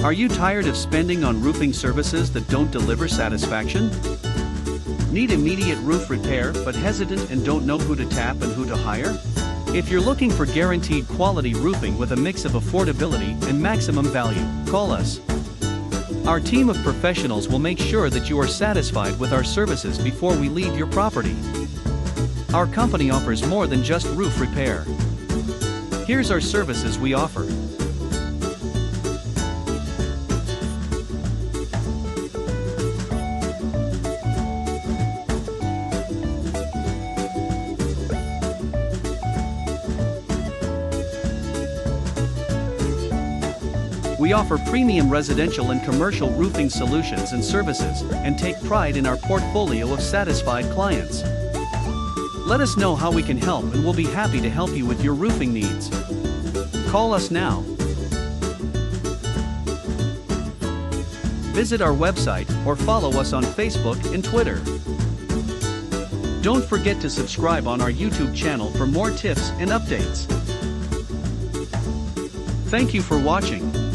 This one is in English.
Are you tired of spending on roofing services that don't deliver satisfaction? Need immediate roof repair but hesitant and don't know who to tap and who to hire? If you're looking for guaranteed quality roofing with a mix of affordability and maximum value, call us. Our team of professionals will make sure that you are satisfied with our services before we leave your property. Our company offers more than just roof repair. Here's our services we offer. We offer premium residential and commercial roofing solutions and services, and take pride in our portfolio of satisfied clients. Let us know how we can help and we'll be happy to help you with your roofing needs. Call us now. Visit our website or follow us on Facebook and Twitter. Don't forget to subscribe on our YouTube channel for more tips and updates. Thank you for watching.